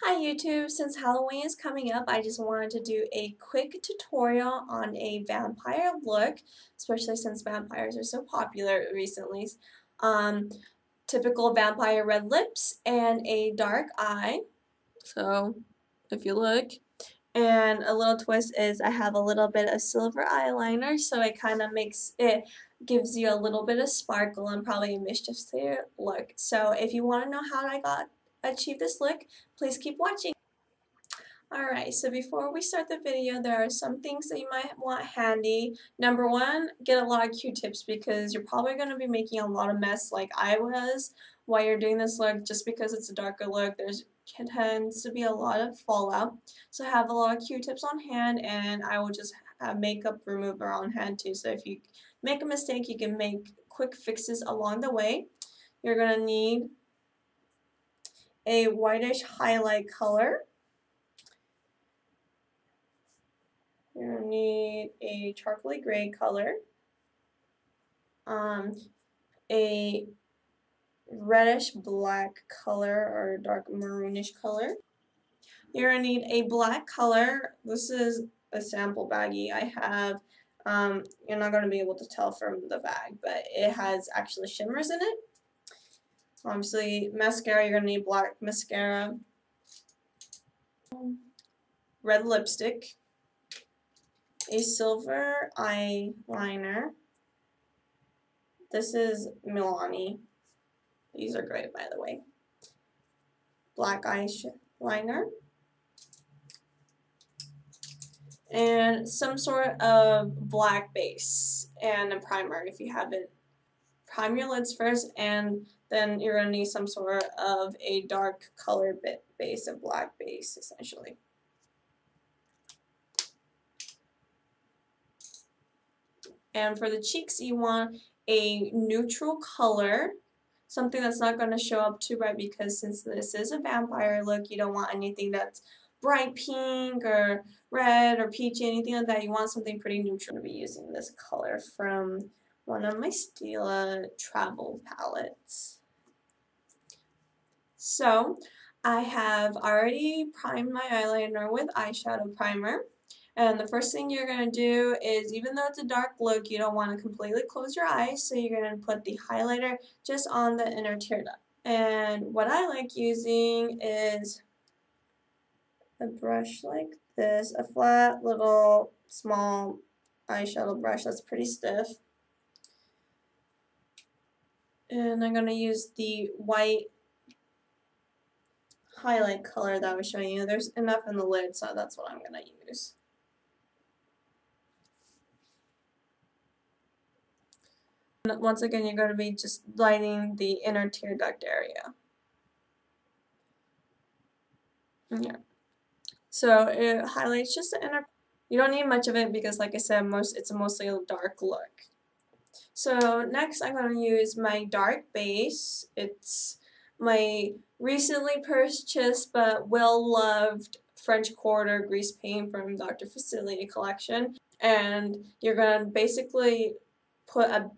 Hi YouTube, since Halloween is coming up, I just wanted to do a quick tutorial on a vampire look, especially since vampires are so popular recently. Um, Typical vampire red lips and a dark eye. So, if you look, and a little twist is I have a little bit of silver eyeliner, so it kind of gives you a little bit of sparkle and probably a mischievous to your look. So if you want to know how I achieve this look, please keep watching. Alright, so before we start the video, there are some things that you might want handy. Number one, get a lot of Q-tips because you're probably going to be making a lot of mess like I was while you're doing this look. Just because it's a darker look, there's tends to be a lot of fallout. So have a lot of Q-tips on hand, and I will just have makeup remover on hand too. So if you make a mistake, you can make quick fixes along the way. You're going to need a whitish highlight color. You're going to need a charcoaly gray color, a reddish black color or dark maroonish color. You're going to need a black color. This is a sample baggie I have. You're not going to be able to tell from the bag, but it has actually shimmers in it. Obviously, mascara, you're going to need black mascara, red lipstick, a silver eyeliner. This is Milani. These are great, by the way. Black eyeliner. And some sort of black base and a primer if you haven't. Prime your lids first, and then you're going to need some sort of a dark color base, a black base, essentially. And for the cheeks, you want a neutral color, something that's not going to show up too bright because since this is a vampire look, you don't want anything that's bright pink or red or peachy, anything like that. You want something pretty neutral. I'm going to be using this color from one of my Stila travel palettes. So, I have already primed my eyeliner with eyeshadow primer. And the first thing you're going to do is, even though it's a dark look, you don't want to completely close your eyes, so you're going to put the highlighter just on the inner tear duct. And what I like using is a brush like this, a flat little small eyeshadow brush that's pretty stiff. And I'm going to use the white highlight color that I was showing you. There's enough in the lid, so that's what I'm going to use. And once again, you're going to be just lining the inner tear duct area. Yeah. So it highlights just the inner. You don't need much of it because, like I said, it's mostly a dark look. So next, I'm going to use my dark base. It's my recently purchased but well-loved French Quarter Greasepaint from Dr. Facility collection. And you're going to basically put a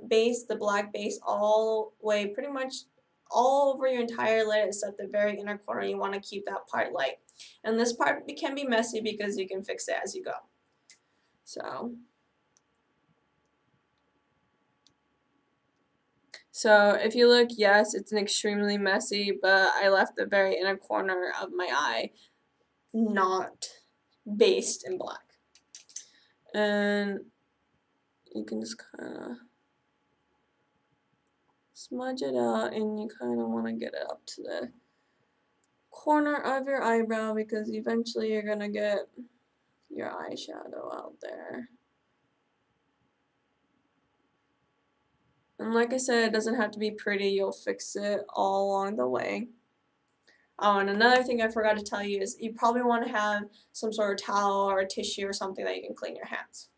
base, the black base, all the way pretty much all over your entire lid except the very inner corner. You want to keep that part light. And this part can be messy because you can fix it as you go. So if you look, yes, it's an extremely messy, but I left the very inner corner of my eye not based in black. And you can just kind of smudge it out, and you kind of want to get it up to the corner of your eyebrow because eventually you're going to get your eyeshadow out there. And like I said, it doesn't have to be pretty. You'll fix it all along the way. Oh, and another thing I forgot to tell you is you probably want to have some sort of towel or tissue or something that you can clean your hands.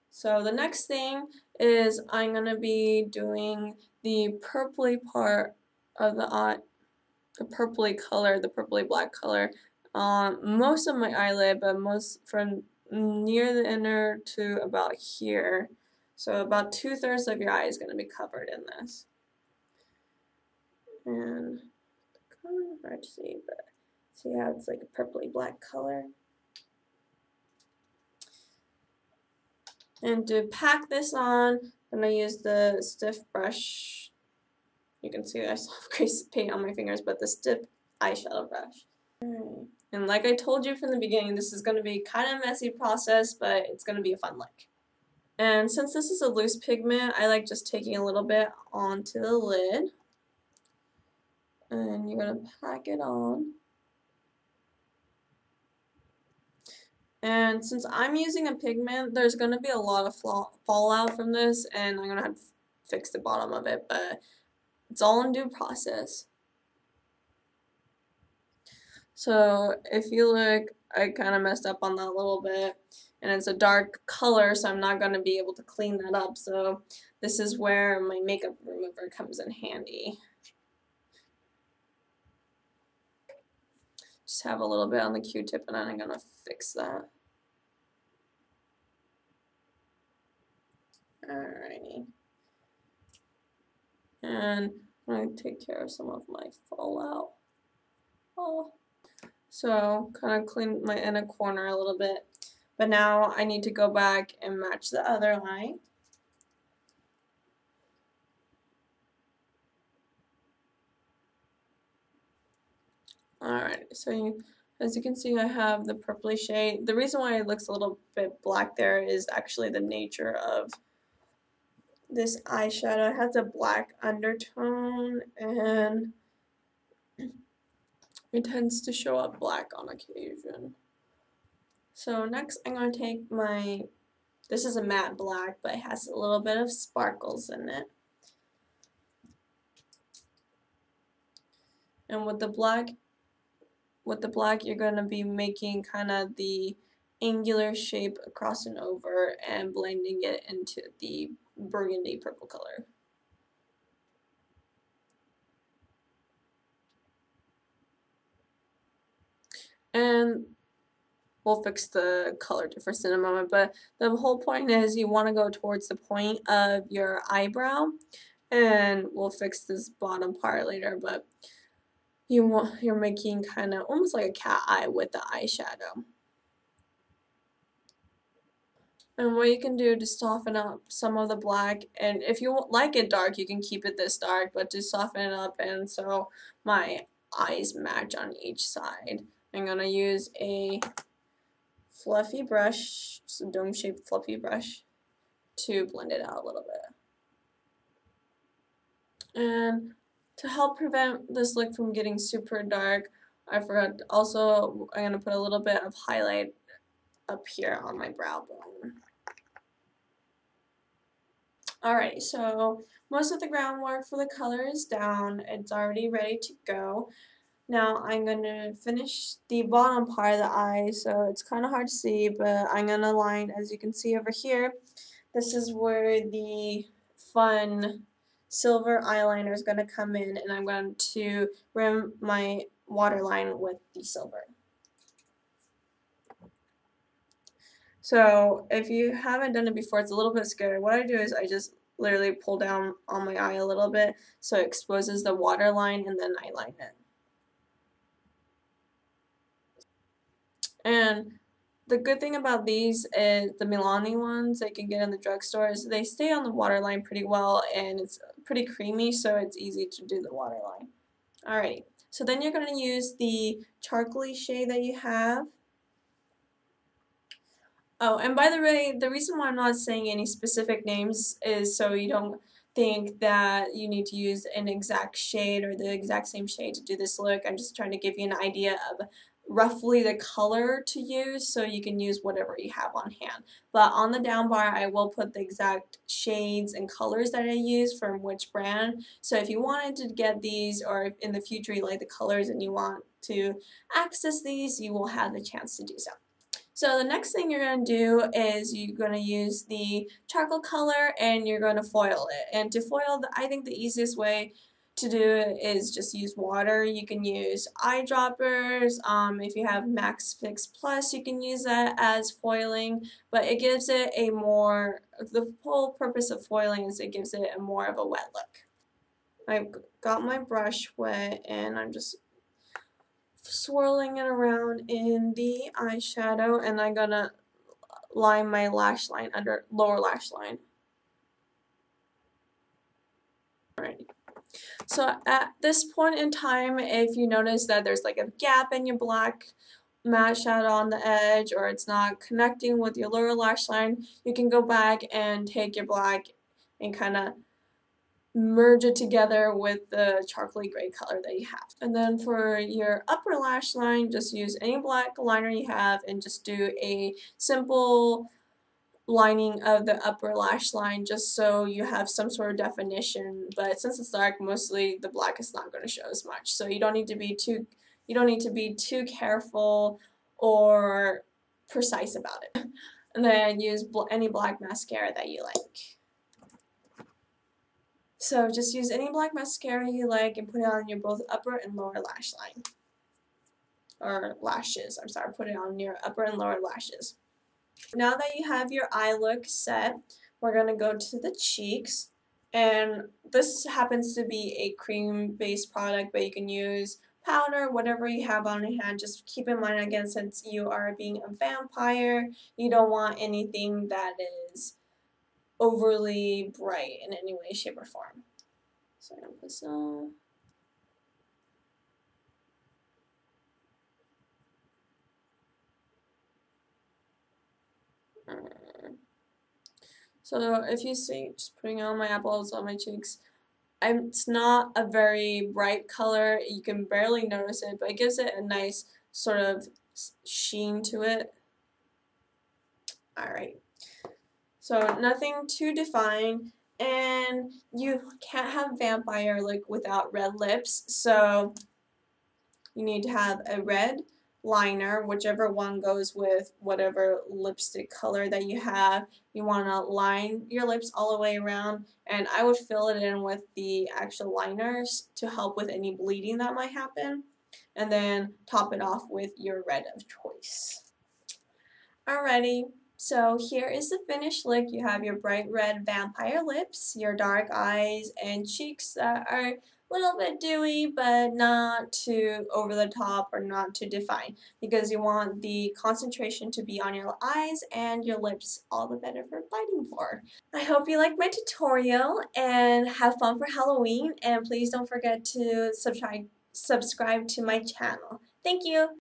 So the next thing is I'm going to be doing the purpley part of the eye, the purpley color, the purpley black color on most of my eyelid, but most from near the inner to about here. So about 2/3 of your eye is going to be covered in this. And kind of hard to see, but See how it's like a purpley black color. And to pack this on, I'm going to use the stiff brush. You can see I still have grease paint on my fingers, but the stiff eyeshadow brush. And like I told you from the beginning, this is going to be kind of a messy process, but it's going to be a fun look. And since this is a loose pigment, I like just taking a little bit onto the lid. And you're going to pack it on. And since I'm using a pigment, there's going to be a lot of fallout from this, and I'm going to have to fix the bottom of it, but it's all in due process. So if you look, I kind of messed up on that a little bit, and it's a dark color, so I'm not going to be able to clean that up. So this is where my makeup remover comes in handy. Just have a little bit on the Q-tip, and then I'm going to fix that. Alrighty. And I'm going to take care of some of my fallout. Oh. So kind of clean my inner corner a little bit. But now I need to go back and match the other eye. Alright, so as you can see, I have the purpley shade. The reason why it looks a little bit black there is actually the nature of this eyeshadow. It has a black undertone, and it tends to show up black on occasion. So next I'm going to take this is a matte black, but it has a little bit of sparkles in it. And with the black, you're going to be making kind of the angular shape across and over and blending it into the burgundy purple color. And we'll fix the color difference in a moment, but the whole point is you want to go towards the point of your eyebrow, and we'll fix this bottom part later, but you're making kind of almost like a cat eye with the eyeshadow. And what you can do to soften up some of the black, and if you like it dark, you can keep it this dark, but to soften it up and so my eyes match on each side, I'm going to use a fluffy brush, just a dome-shaped fluffy brush, to blend it out a little bit. And to help prevent this look from getting super dark, I forgot also, I'm going to put a little bit of highlight up here on my brow bone. Alright, so most of the groundwork for the color is down. It's already ready to go. Now I'm going to finish the bottom part of the eye, so it's kind of hard to see, but I'm going to line, as you can see over here, this is where the fun silver eyeliner is going to come in, and I'm going to rim my waterline with the silver. So if you haven't done it before, it's a little bit scary. What I do is I just literally pull down on my eye a little bit so it exposes the waterline, and then I line it. And the good thing about these is the Milani ones that you can get in the drugstores, they stay on the waterline pretty well, and it's pretty creamy, so it's easy to do the waterline. Alright, so then you're going to use the charcoaly shade that you have. Oh, and by the way, the reason why I'm not saying any specific names is so you don't think that you need to use an exact shade or the exact same shade to do this look. I'm just trying to give you an idea of roughly the color to use, so you can use whatever you have on hand. But on the down bar, I will put the exact shades and colors that I use from which brand. So if you wanted to get these, or if in the future you like the colors and you want to access these, you will have the chance to do so. So the next thing you're going to do is you're going to use the charcoal color, and you're going to foil it. And to foil, I think the easiest way to do it is just use water. You can use eyedroppers. If you have Max Fix Plus, you can use that as foiling, but it gives it a more, the whole purpose of foiling is it gives it a more of a wet look. I've got my brush wet, and I'm just swirling it around in the eyeshadow, and I'm gonna line my lash line under lower lash line. Alrighty. So at this point in time, if you notice that there's like a gap in your black matte shadow on the edge, or it's not connecting with your lower lash line, you can go back and take your black and kind of merge it together with the chocolatey gray color that you have. And then for your upper lash line, just use any black liner you have and just do a simple lining of the upper lash line just so you have some sort of definition. But since it's dark, mostly the black is not going to show as much. So you don't need to be too careful or precise about it. And then use any black mascara that you like. So just use any black mascara you like and put it on your both upper and lower lash line. Or lashes, I'm sorry, put it on your upper and lower lashes. Now that you have your eye look set, we're going to go to the cheeks. And this happens to be a cream-based product, but you can use powder, whatever you have on your hand. Just keep in mind, again, since you are being a vampire, you don't want anything that is overly bright in any way, shape, or form. So I'm going to put some. So if you see, just putting on my eyeballs on my cheeks, it's not a very bright color. You can barely notice it, but it gives it a nice sort of sheen to it. Alright. So nothing too defined, and you can't have vampire look without red lips, so you need to have a red liner, whichever one goes with whatever lipstick color that you have. You want to line your lips all the way around, and I would fill it in with the actual liners to help with any bleeding that might happen, and then top it off with your red of choice. Alrighty, so here is the finished look. You have your bright red vampire lips, your dark eyes, and cheeks that are a little bit dewy, but not too over the top or not too defined, because you want the concentration to be on your eyes and your lips, all the better for fighting for. I hope you liked my tutorial and have fun for Halloween, and please don't forget to subscribe to my channel. Thank you!